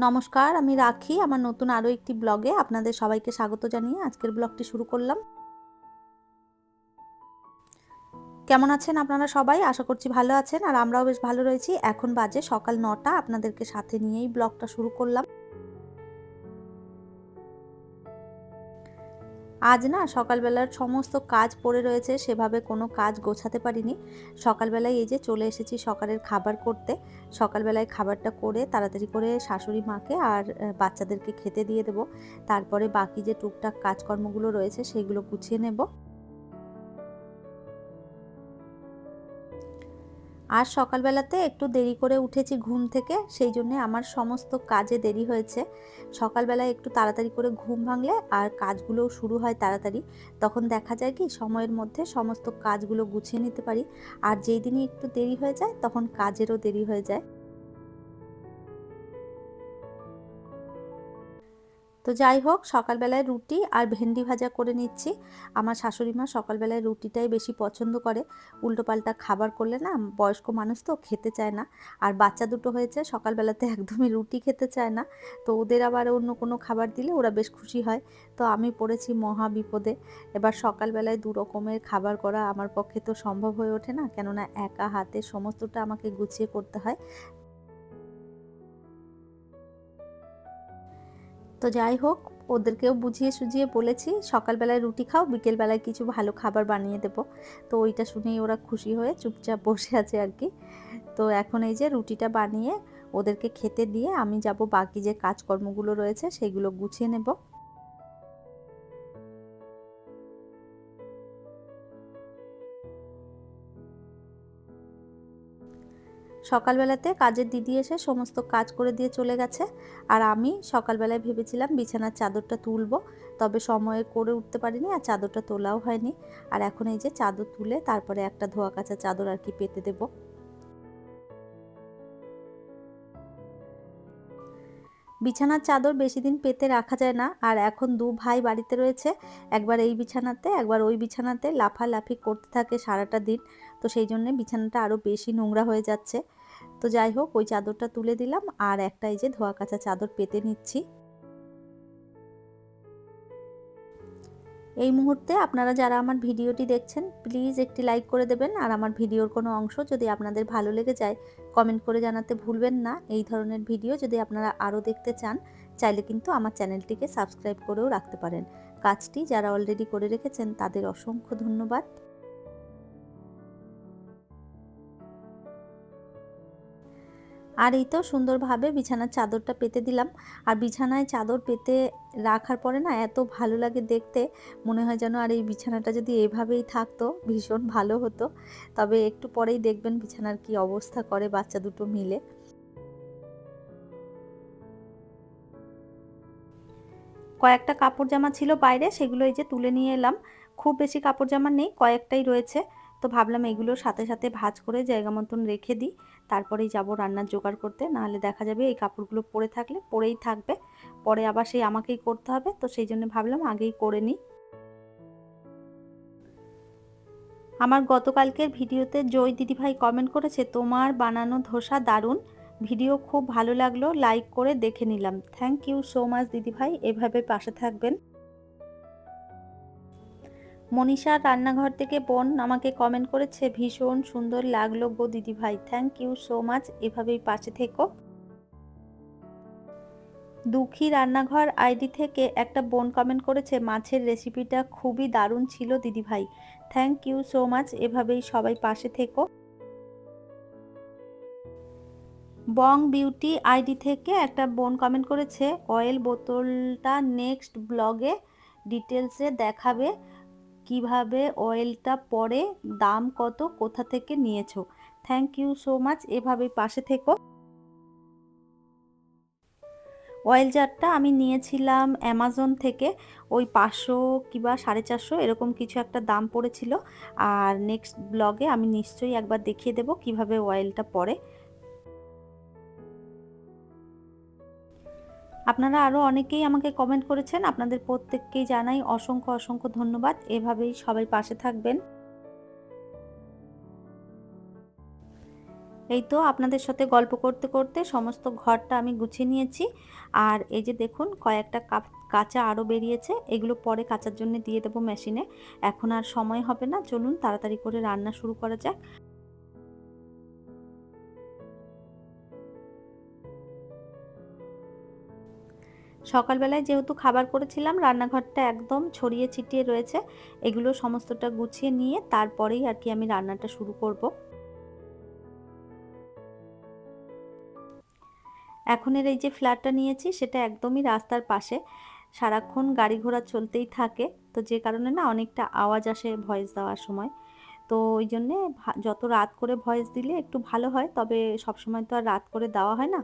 নমস্কার, আমি রাখি। আমার নতুন আরও একটি ব্লগে আপনাদের সবাইকে স্বাগত জানিয়ে আজকের ব্লগটি শুরু করলাম। কেমন আছেন আপনারা সবাই? আশা করছি ভালো আছেন, আর আমরাও বেশ ভালো রয়েছি। এখন বাজে সকাল 9টা, আপনাদেরকে সাথে নিয়েই ব্লগটা শুরু করলাম। আজ না সকালবেলার সমস্ত কাজ পড়ে রয়েছে, সেভাবে কোনো কাজ গোছাতে পারিনি। সকালবেলায় এই যে চলে এসেছি সকালের খাবার করতে। সকালবেলায় খাবারটা করে তাড়াতাড়ি করে শাশুড়ি মাকে আর বাচ্চাদেরকে খেতে দিয়ে দেবো। তারপরে বাকি যে টুকটাক কাজকর্মগুলো রয়েছে সেগুলো গুছিয়ে নেব। আজ সকালবেলাতে একটু দেরি করে উঠেছি ঘুম থেকে, সেই জন্য আমার সমস্ত কাজে দেরি হয়েছে। সকালবেলায় একটু তাড়াতাড়ি করে ঘুম ভাঙলে আর কাজগুলোও শুরু হয় তাড়াতাড়ি, তখন দেখা যায় কি সময়ের মধ্যে সমস্ত কাজগুলো গুছিয়ে নিতে পারি। আর যেই দিনই একটু দেরি হয়ে যায় তখন কাজেরও দেরি হয়ে যায়। তো যাই হোক, সকালবেলায় রুটি আর ভেন্ডি ভাজা করে নিচ্ছি। আমার শাশুড়ি মা সকালবেলায় রুটিটাই বেশি পছন্দ করে। উল্টোপাল্টা খাবার করলে না, বয়স্ক মানুষ তো খেতে চায় না। আর বাচ্চা দুটো হয়েছে, সকালবেলাতে একদমই রুটি খেতে চায় না। তো ওদের আবার অন্য কোনো খাবার দিলে ওরা বেশ খুশি হয়। তো আমি পড়েছি মহা বিপদে। এবার সকালবেলায় দু রকমের খাবার করা আমার পক্ষে তো সম্ভব হয়ে ওঠে না, কেননা একা হাতে সমস্তটা আমাকে গুছিয়ে করতে হয়। তো যাই হোক, ওদেরকেও বুঝিয়ে সুঝিয়ে বলেছি সকালবেলায় রুটি খাও, বিকেলবেলায় কিছু ভালো খাবার বানিয়ে দেবো। তো ওইটা শুনেই ওরা খুশি হয়ে চুপচাপ বসে আছে আর কি। তো এখন এই যে রুটিটা বানিয়ে ওদেরকে খেতে দিয়ে আমি যাব বাকি যে কাজকর্মগুলো রয়েছে সেগুলো গুছিয়ে নেব। সকালবেলাতে কাজের দিদি এসে সমস্ত কাজ করে দিয়ে চলে গেছে। আর আমি সকালবেলায় ভেবেছিলাম বিছানার চাদরটা তুলবো, তবে সময়ে করে উঠতে পারিনি আর চাদরটা তোলাও হয়নি। আর এখন এই যে চাদর তুলে তারপরে একটা ধোয়া কাচা চাদর আর কি পেতে দেবো। বিছানার চাদর বেশি দিন পেতে রাখা যায় না, আর এখন দু ভাই বাড়িতে রয়েছে, একবার এই বিছানাতে একবার ওই বিছানাতে লাফালাফি করতে থাকে সারাটা দিন। তো সেই জন্য বিছানাটা আরও বেশি নোংরা হয়ে যাচ্ছে। তো যাই হোক, ওই চাদরটা তুলে দিলাম আর একটা এই যে ধোয়া কাচা চাদর পেতে নিচ্ছি। এই মুহূর্তে আপনারা যারা আমার ভিডিওটি দেখছেন প্লিজ একটি লাইক করে দেবেন, আর আমার ভিডিওর কোনো অংশ যদি আপনাদের ভালো লেগে যায় কমেন্ট করে জানাতে ভুলবেন না। এই ধরনের ভিডিও যদি আপনারা আরও দেখতে চান, চাইলে কিন্তু আমার চ্যানেলটিকে সাবস্ক্রাইব করেও রাখতে পারেন। কাজটি যারা অলরেডি করে রেখেছেন তাদের অসংখ্য ধন্যবাদ। আর এই তো সুন্দরভাবে বিছানার চাদরটা পেতে দিলাম। আর বিছানায় চাদর পেতে রাখার পরে না এত ভালো লাগে দেখতে, মনে হয় যেন আর এই বিছানাটা যদি এভাবেই থাকতো ভীষণ ভালো হতো। তবে একটু পরেই দেখবেন বিছানার কি অবস্থা করে বাচ্চা দুটো মিলে। কয়েকটা কাপড় জামা ছিল বাইরে, সেগুলো এই যে তুলে নিয়ে এলাম। খুব বেশি কাপড় জামা নেই, কয়েকটাই রয়েছে। তো ভাবলাম এগুলো সাথে সাথে ভাঁজ করে জায়গা মতন রেখে দিই, তারপরেই যাব রান্নার জোগাড় করতে। নাহলে দেখা যাবে এই কাপড়গুলো পরে থাকলে পরেই থাকবে, পরে আবার সেই আমাকেই করতে হবে। তো সেই জন্য ভাবলাম আগেই করে নিই। আমার গতকালকের ভিডিওতে জয় দিদিভাই কমেন্ট করেছে, তোমার বানানো ধোসা দারুণ, ভিডিও খুব ভালো লাগলো, লাইক করে দেখে নিলাম। থ্যাংক ইউ সো মাচ দিদিভাই, এভাবে পাশে থাকবেন। মনীষার রান্নাঘর থেকে বোন আমাকে কমেন্ট করেছে, ভীষণ সুন্দর লাগলো গো দিদিভাই, থ্যাংক ইউ সো মাচ, এভাবেই পাশে থেকো। দুঃখী রান্নাঘর আইডি থেকে একটা বোন কমেন্ট করেছে, মাছের রেসিপিটা খুবই দারুণ ছিল দিদিভাই, থ্যাংক ইউ সো মাচ, এভাবেই সবাই পাশে থেকো। বং বিউটি আইডি থেকে একটা বোন কমেন্ট করেছে, অয়েল বোতলটা নেক্সট ব্লগে ডিটেলসে দেখাবে, কিভাবে অয়েলটা পরে, দাম কত, কোথা থেকে নিয়েছো, থ্যাংক ইউ সো মাচ, এভাবেই পাশে থেকো। অয়েল জারটা আমি নিয়েছিলাম অ্যামাজন থেকে, ওই 500 কিংবা 450 এরকম কিছু একটা দাম পড়েছিল। আর নেক্সট ব্লগে আমি নিশ্চয়ই একবার দেখিয়ে দেবো কিভাবে অয়েলটা পড়ে। আপনারা আরও অনেকেই আমাকে কমেন্ট করেছেন, আপনাদের প্রত্যেককেই জানাই অসংখ্য অসংখ্য ধন্যবাদ, এভাবেই সবাই পাশে থাকবেন। এই তো আপনাদের সাথে গল্প করতে করতে সমস্ত ঘরটা আমি গুছিয়ে নিয়েছি। আর এই যে দেখুন কয়েকটা কাপ কাঁচা আরও বেরিয়েছে, এগুলো পরে কাচার জন্য দিয়ে দেবো মেশিনে। এখন আর সময় হবে না, চলুন তাড়াতাড়ি করে রান্না শুরু করা যাক। সকালবেলায় যেহেতু খাবার করেছিলাম, রান্নাঘরটা একদম ছড়িয়ে ছিটিয়ে রয়েছে, এগুলো সমস্তটা গুছিয়ে নিয়ে তারপরেই আর কি আমি রান্নাটা শুরু করব। এখনের এই যে ফ্ল্যাটটা নিয়েছি সেটা একদমই রাস্তার পাশে, সারাক্ষণ গাড়ি ঘোড়া চলতেই থাকে, তো যে কারণে না অনেকটা আওয়াজ আসে ভয়েস দেওয়ার সময়। তো ওই জন্যে যত রাত করে ভয়েস দিলে একটু ভালো হয়, তবে সবসময় তো আর রাত করে দেওয়া হয় না,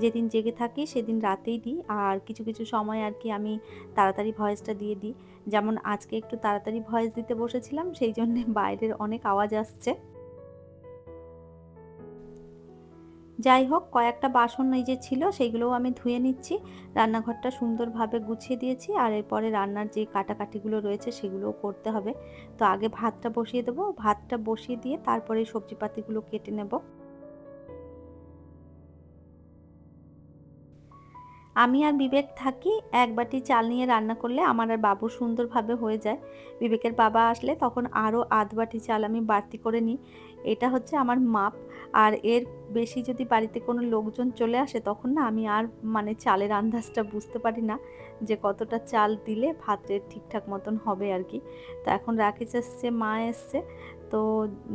যেদিন জেগে থাকি সেদিন রাতেই দিই, আর কিছু কিছু সময় আর কি আমি তাড়াতাড়ি ভয়েসটা দিয়ে দিই। যেমন আজকে একটু তাড়াতাড়ি ভয়েস দিতে বসেছিলাম, সেই জন্যে বাইরের অনেক আওয়াজ আসছে। যাই হোক, কয়েকটা বাসন এই যে ছিল সেইগুলোও আমি ধুয়ে নিচ্ছি। রান্নাঘরটা সুন্দরভাবে গুছিয়ে দিয়েছি, আর এরপরে রান্নার যে কাটাকাটিগুলো রয়েছে সেগুলোও করতে হবে। তো আগে ভাতটা বসিয়ে দেবো, ভাতটা বসিয়ে দিয়ে তারপরে সবজিপাতিগুলো কেটে নেব। আমি আর বিবেক থাকি, এক বাটি চাল নিয়ে রান্না করলে আমার আর বাবুর সুন্দরভাবে হয়ে যায়। বিবেকের বাবা আসলে তখন আরও আধ বাটি চাল আমি বাড়তি করে নিই। এটা হচ্ছে আমার মাপ। আর এর বেশি যদি বাড়িতে কোনো লোকজন চলে আসে তখন না আমি আর মানে চালের আন্দাজটা বুঝতে পারি না যে কতটা চাল দিলে ভাতের ঠিকঠাক মতন হবে আর কি। তো এখন রাকেশ এসছে, মা এসছে, তো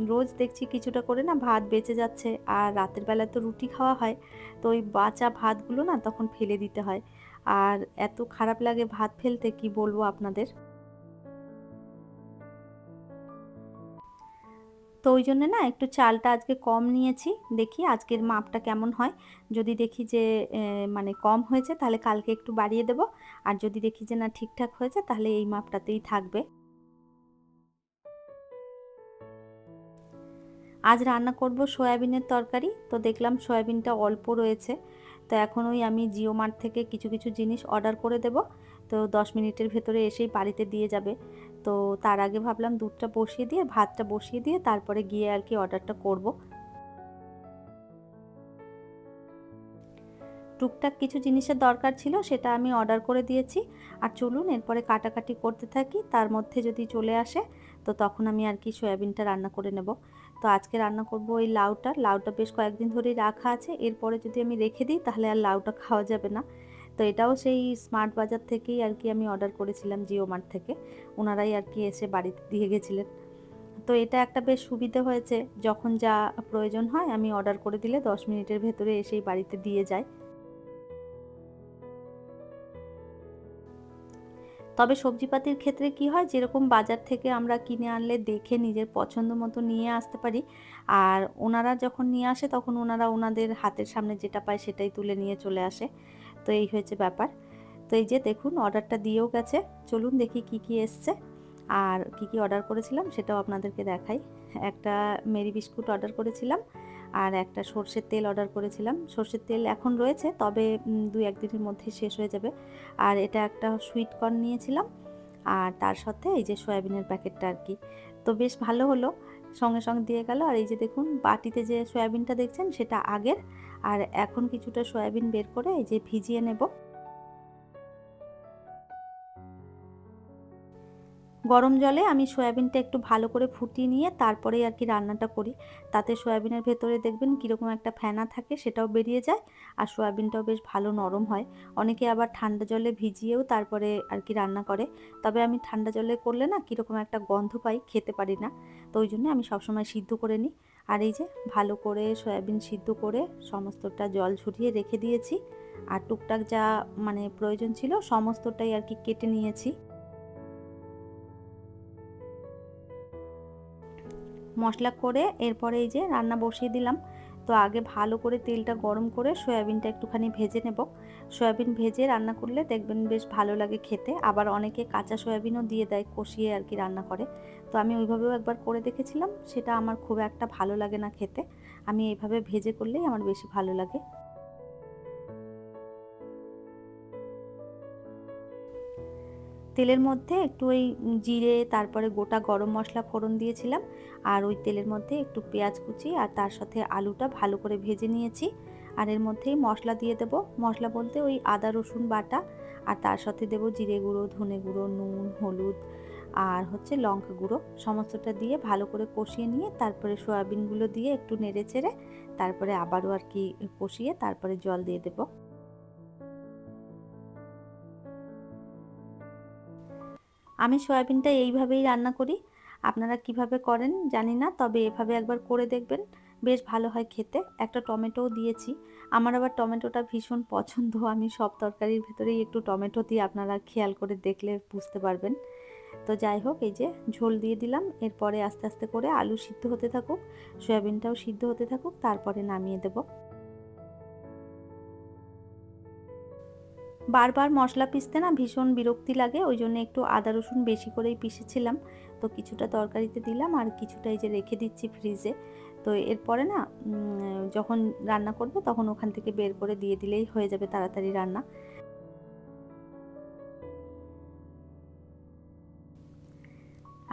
রোজ দেখছি কিছুটা করে না ভাত বেঁচে যাচ্ছে, আর রাতের বেলায় তো রুটি খাওয়া হয়, তো ওই বাঁচা ভাতগুলো না তখন ফেলে দিতে হয়। আর এত খারাপ লাগে ভাত ফেলতে, কি বলবো আপনাদের। তো ওই জন্য না একটু চালটা আজকে কম নিয়েছি, দেখি আজকের মাপটা কেমন হয়। যদি দেখি যে মানে কম হয়েছে তাহলে কালকে একটু বাড়িয়ে দেব, আর যদি দেখি যে না ঠিকঠাক হয়েছে তাহলে এই মাপটাতেই থাকবে। আজ রান্না করব সয়াবিনের তরকারি, তো দেখলাম সয়াবিনটা অল্প রয়েছে, তো এখন ওই আমি জিও মার্ট থেকে কিছু কিছু জিনিস অর্ডার করে দেব, তো 10 মিনিটের ভেতরে এসেই বাড়িতে দিয়ে যাবে। তো তার আগে ভাবলাম দুধটা বসিয়ে দিয়ে ভাতটা বসিয়ে দিয়ে তারপরে গিয়ে আর কি অর্ডারটা করব। টুকটাক কিছু জিনিসের দরকার ছিল, সেটা আমি অর্ডার করে দিয়েছি। আর চলুন এরপরে কাটাকাটি করতে থাকি, তার মধ্যে যদি চলে আসে তো তখন আমি আর কি সয়াবিনটা রান্না করে নেব। তো আজকে রান্না করব ওই লাউটা, লাউটা বেশ কয়েকদিন ধরেই রাখা আছে, এরপরে যদি আমি রেখে দিই তাহলে আর লাউটা খাওয়া যাবে না। তো এটাও সেই স্মার্ট বাজার থেকেই আর কি আমি অর্ডার করেছিলাম, জিও মার্ট থেকে, ওনারাই আর কি এসে বাড়িতে দিয়ে গেছিলেন। তো এটা একটা বেশ সুবিধে হয়েছে, যখন যা প্রয়োজন হয় আমি অর্ডার করে দিলে 10 মিনিটের ভেতরে এসেই বাড়িতে দিয়ে যায়। তবে সবজিপাতির ক্ষেত্রে কি হয়, যেরকম বাজার থেকে আমরা কিনে আনলে দেখে নিজের পছন্দ মতো নিয়ে আসতে পারি, আর ওনারা যখন নিয়ে আসে তখন ওনারা ওনাদের হাতের সামনে যেটা পায় সেটাই তুলে নিয়ে চলে আসে। তো এই হয়েছে ব্যাপার। তো এই যে দেখুন অর্ডারটা দিয়েও গেছে, চলুন দেখি কি কি এসছে আর কি কি অর্ডার করেছিলাম সেটাও আপনাদেরকে দেখাই। একটা মেরি বিস্কুট অর্ডার করেছিলাম, আর একটা সর্ষের তেল অর্ডার করেছিলাম। সর্ষের তেল এখন রয়েছে, তবে 2-1 দিনের মধ্যে শেষ হয়ে যাবে। আর এটা একটা সুইট কর্ন নিয়েছিলাম, আর তার সাথে এই যে সয়াবিনের প্যাকেটটা আর কি। তো বেশ ভালো হলো, সঙ্গে সঙ্গে দিয়ে গেল। আর এই যে দেখুন বাটিতে যে সয়াবিনটা দেখছেন সেটা আগের, আর এখন কিছুটা সয়াবিন বের করে এই যে ভিজিয়ে নেব। গরম জলে আমি সয়াবিনটা একটু ভালো করে ফুটিয়ে নিয়ে তারপরেই আর কি রান্নাটা করি, তাতে সয়াবিনের ভেতরে দেখবেন কীরকম একটা ফেনা থাকে সেটাও বেরিয়ে যায়, আর সয়াবিনটাও বেশ ভালো নরম হয়। অনেকে আবার ঠান্ডা জলে ভিজিয়েও তারপরে আর কি রান্না করে, তবে আমি ঠান্ডা জলে করলে না কীরকম একটা গন্ধ পাই, খেতে পারি না, তো ওই জন্য আমি সবসময় সিদ্ধ করে নিই। আর এই যে ভালো করে সয়াবিন সিদ্ধ করে সমস্তটা জল ঝরিয়ে রেখে দিয়েছি, আর টুকটাক যা মানে প্রয়োজন ছিল সমস্তটাই আর কি কেটে নিয়েছি। মশলা করে এরপরে এই যে রান্না বসিয়ে দিলাম। তো আগে ভালো করে তেলটা গরম করে সয়াবিনটা একটুখানি ভেজে নেব। সয়াবিন ভেজে রান্না করলে দেখবেন বেশ ভালো লাগে খেতে, আবার অনেকে কাঁচা সয়াবিনও দিয়ে দেয়, কষিয়ে আর কি রান্না করে। তো আমি ওইভাবেও একবার করে দেখেছিলাম, সেটা আমার খুব একটা ভালো লাগে না খেতে, আমি এইভাবে ভেজে করলেই আমার বেশি ভালো লাগে। তেলের মধ্যে একটু ওই জিরে, তারপরে গোটা গরম মশলা ফোড়ন দিয়েছিলাম, আর ওই তেলের মধ্যে একটু পেঁয়াজ কুচি আর তার সাথে আলুটা ভালো করে ভেজে নিয়েছি। আর এর মধ্যেই মশলা দিয়ে দেবো, মশলা বলতে ওই আদা রসুন বাটা, আর তার সাথে দেবো জিরে গুঁড়ো, ধনে গুঁড়ো, নুন, হলুদ আর হচ্ছে লঙ্কা গুঁড়ো, সমস্তটা দিয়ে ভালো করে কষিয়ে নিয়ে তারপরে সয়াবিনগুলো দিয়ে একটু নেড়ে চেড়ে তারপরে আবারও আর কি কষিয়ে তারপরে জল দিয়ে দেবো। আমি সয়াবিনটা এইভাবেই রান্না করি, আপনারা কিভাবে করেন জানি না, তবে এভাবে একবার করে দেখবেন, বেশ ভালো হয় খেতে। একটা টমেটোও দিয়েছি, আমার আবার টমেটোটা ভীষণ পছন্দ, আমি সব তরকারির ভেতরেই একটু টমেটো দিই, আপনারা খেয়াল করে দেখলে বুঝতে পারবেন। তো যাই হোক, এই যে ঝোল দিয়ে দিলাম, এরপরে আস্তে আস্তে করে আলু সিদ্ধ হতে থাকুক, সয়াবিনটাও সিদ্ধ হতে থাকুক, তারপরে নামিয়ে দেবো। বারবার মশলা পিষতে না ভীষণ বিরক্তি লাগে, ওই জন্য একটু আদা রসুন বেশি করেই পিষেছিলাম। তো কিছুটা তরকারিতে দিলাম আর কিছুটা এই যে রেখে দিচ্ছি ফ্রিজে। তো এরপরে না যখন রান্না করব তখন ওখান থেকে বের করে দিয়ে দিলেই হয়ে যাবে তাড়াতাড়ি রান্না।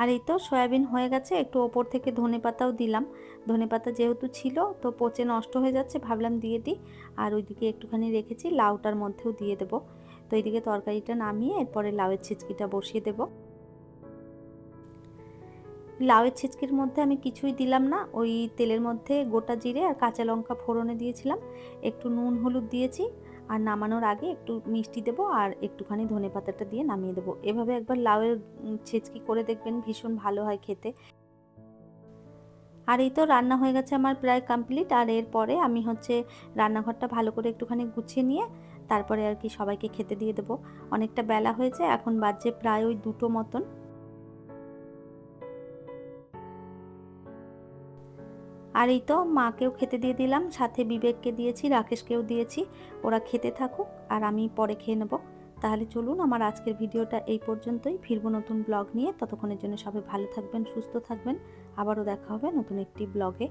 আর এই তো সয়াবিন হয়ে গেছে, একটু ওপর থেকে ধনেপাতাও দিলাম। ধনেপাতা যেহেতু ছিল তো পচে নষ্ট হয়ে যাচ্ছে, ভাবলাম দিয়ে দিই। আর ওইদিকে একটুখানি রেখেছি, লাউটার মধ্যেও দিয়ে দেবো। তো এইদিকে তরকারিটা নামিয়ে এরপরে লাউয়ের ছিচকিটা বসিয়ে দেবো। লাউয়ের ছিচকির মধ্যে আমি কিছুই দিলাম না, ওই তেলের মধ্যে গোটা জিরে আর কাঁচা লঙ্কা ফোড়নে দিয়েছিলাম, একটু নুন হলুদ দিয়েছি, আর নামানোর আগে একটু মিষ্টি দেবো আর একটুখানি ধনেপাতাটা দিয়ে নামিয়ে দেবো। এভাবে একবার লাউয়ের ছিচকি করে দেখবেন, ভীষণ ভালো হয় খেতে। আর এই তো রান্না হয়ে গেছে আমার প্রায় কমপ্লিট। আর এরপরে আমি হচ্ছে রান্নাঘরটা ভালো করে একটুখানি গুছিয়ে নিয়ে তারপরে আর কি সবাইকে খেতে দিয়ে দেবো। অনেকটা বেলা হয়েছে, এখন বাজছে প্রায় ওই 2টো মতন। আর এই তো মাকেও খেতে দিয়ে দিলাম, সাথে বিবেককে দিয়েছি, রাকেশকেও দিয়েছি, ওরা খেতে থাকুক আর আমি পরে খেয়ে নেব। তাহলে চলুন, আমার আজকের ভিডিওটা এই পর্যন্তই, ফিরবো নতুন ব্লগ নিয়ে। ততক্ষণের জন্য সবাই ভালো থাকবেন, সুস্থ থাকবেন, আবারও দেখা হবে নতুন একটি ব্লগে।